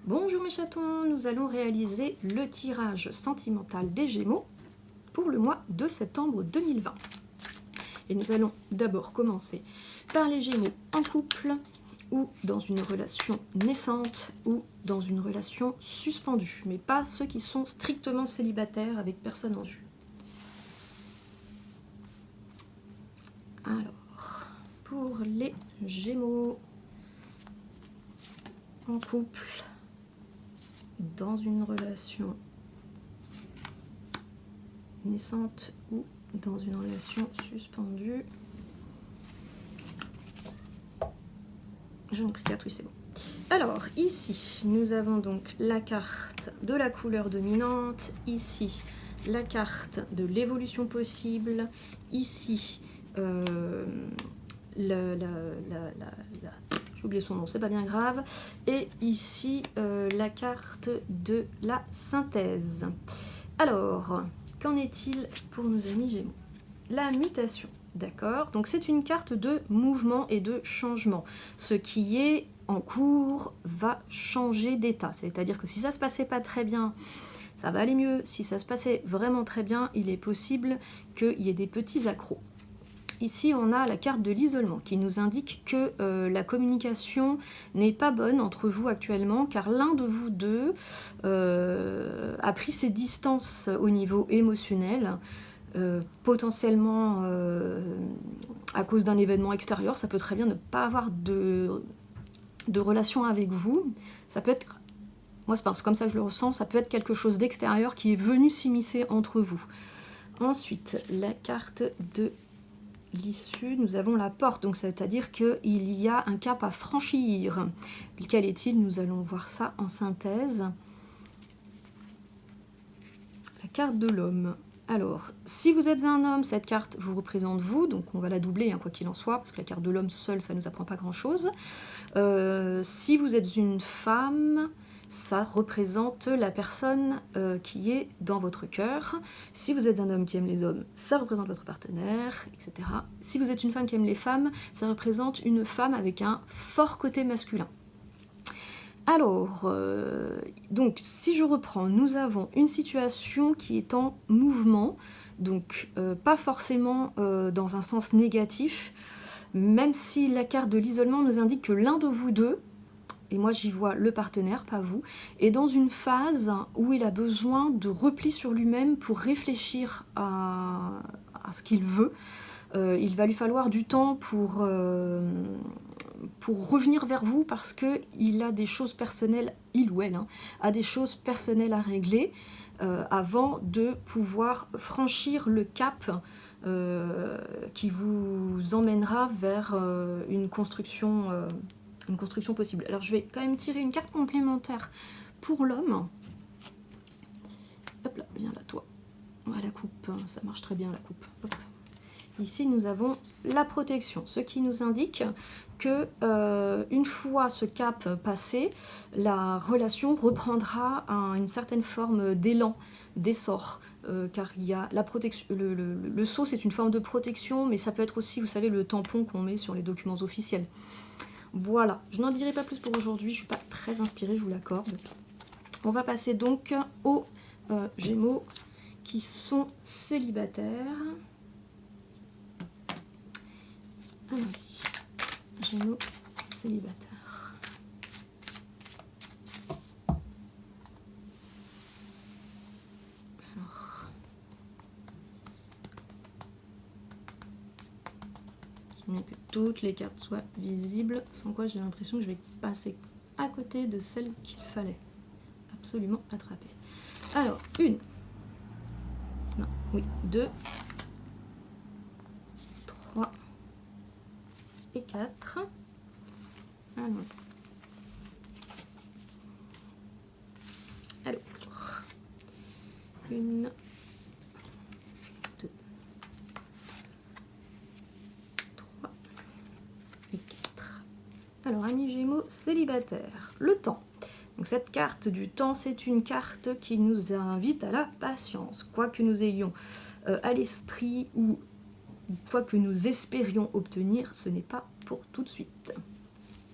Bonjour mes chatons, nous allons réaliser le tirage sentimental des Gémeaux pour le mois de septembre 2020. Et nous allons d'abord commencer par les Gémeaux en couple ou dans une relation naissante ou dans une relation suspendue, mais pas ceux qui sont strictement célibataires avec personne en vue. Alors, pour les Gémeaux en couple, dans une relation naissante ou dans une relation suspendue. J'en ai pris 4, oui c'est bon. Alors ici nous avons donc la carte de la couleur dominante, ici la carte de l'évolution possible, ici j'ai oublié son nom, c'est pas bien grave, et ici la carte de la synthèse. Alors, qu'en est-il pour nos amis Gémeaux? La mutation, d'accord? Donc c'est une carte de mouvement et de changement. Ce qui est en cours va changer d'état. C'est-à-dire que si ça se passait pas très bien, ça va aller mieux. Si ça se passait vraiment très bien, il est possible qu'il y ait des petits accros. Ici, on a la carte de l'isolement qui nous indique que la communication n'est pas bonne entre vous actuellement, car l'un de vous deux a pris ses distances au niveau émotionnel, potentiellement à cause d'un événement extérieur. Ça peut très bien ne pas avoir de relation avec vous. Ça peut être, moi c'est comme ça que je le ressens, ça peut être quelque chose d'extérieur qui est venu s'immiscer entre vous. Ensuite, la carte de l'issue, nous avons la porte, donc c'est-à-dire qu'il y a un cap à franchir. Quel est-il? Nous allons voir ça en synthèse. La carte de l'homme. Alors, si vous êtes un homme, cette carte vous représente vous, donc on va la doubler, hein, quoi qu'il en soit, parce que la carte de l'homme seule, ça ne nous apprend pas grand-chose. Si vous êtes une femme, ça représente la personne qui est dans votre cœur. Si vous êtes un homme qui aime les hommes, ça représente votre partenaire, etc. Si vous êtes une femme qui aime les femmes, ça représente une femme avec un fort côté masculin. Alors, donc si je reprends, nous avons une situation qui est en mouvement, donc pas forcément dans un sens négatif, même si la carte de l'isolement nous indique que l'un de vous deux, et moi j'y vois le partenaire, pas vous, est dans une phase où il a besoin de repli sur lui-même pour réfléchir à ce qu'il veut. Il va lui falloir du temps pour revenir vers vous parce qu'il a des choses personnelles, il ou elle, hein, a des choses personnelles à régler avant de pouvoir franchir le cap qui vous emmènera vers une construction possible. Alors je vais quand même tirer une carte complémentaire pour l'homme. Hop là, viens là toi. La coupe, ça marche très bien la coupe. Hop. Ici nous avons la protection, ce qui nous indique que une fois ce cap passé, la relation reprendra une certaine forme d'élan, d'essor, car il y a la protection. Le sceau, c'est une forme de protection, mais ça peut être aussi, vous savez, le tampon qu'on met sur les documents officiels. Voilà, je n'en dirai pas plus pour aujourd'hui, je ne suis pas très inspirée, je vous l'accorde. On va passer donc aux Gémeaux qui sont célibataires. Allons-y, Gémeaux célibataires. Alors, j'aime bien que toutes les cartes soient visibles, sans quoi j'ai l'impression que je vais passer à côté de celle qu'il fallait absolument attraper. Alors, deux, 3 et 4. Allons-y. Alors, 1, 2, 3 et 4. Alors, amis Gémeaux célibataires, le temps. Donc cette carte du temps, c'est une carte qui nous invite à la patience. Quoi que nous ayons à l'esprit ou quoi que nous espérions obtenir, ce n'est pas pour tout de suite.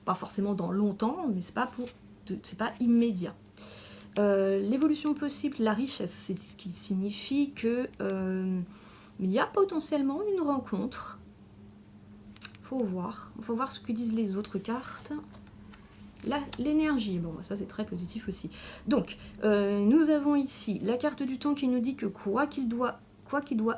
Pas forcément dans longtemps, mais c'est pas pour c'est pas immédiat. L'évolution possible, la richesse, c'est ce qui signifie que il y a potentiellement une rencontre. Faut voir ce que disent les autres cartes. L'énergie, bon ça c'est très positif aussi. Donc nous avons ici la carte du temps qui nous dit que quoi qu'il doit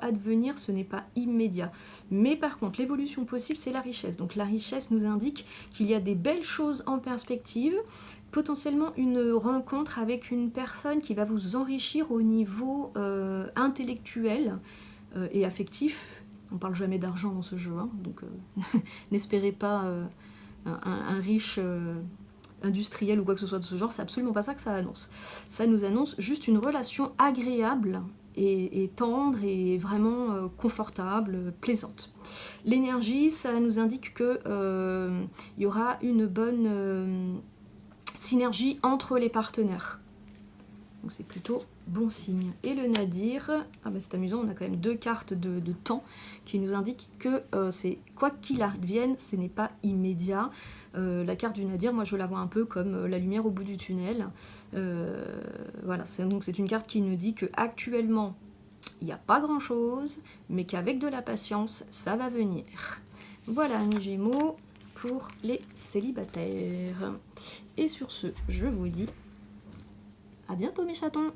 advenir, ce n'est pas immédiat. Mais par contre, l'évolution possible, c'est la richesse. Donc la richesse nous indique qu'il y a des belles choses en perspective, potentiellement une rencontre avec une personne qui va vous enrichir au niveau intellectuel et affectif. On parle jamais d'argent dans ce jeu, hein, donc n'espérez pas un riche industriel ou quoi que ce soit de ce genre, c'est absolument pas ça que ça annonce. Ça nous annonce juste une relation agréable et tendre et vraiment confortable, plaisante. L'énergie, ça nous indique que y aura une bonne synergie entre les partenaires. Donc c'est plutôt bon signe. Et le nadir, c'est amusant, on a quand même 2 cartes de temps qui nous indiquent que c'est quoi qu'il advienne, ce n'est pas immédiat. La carte du nadir, moi je la vois un peu comme la lumière au bout du tunnel. Voilà, donc c'est une carte qui nous dit qu'actuellement, il n'y a pas grand chose, mais qu'avec de la patience, ça va venir. Voilà, amis Gémeaux, pour les célibataires. Et sur ce, je vous dis à bientôt mes chatons!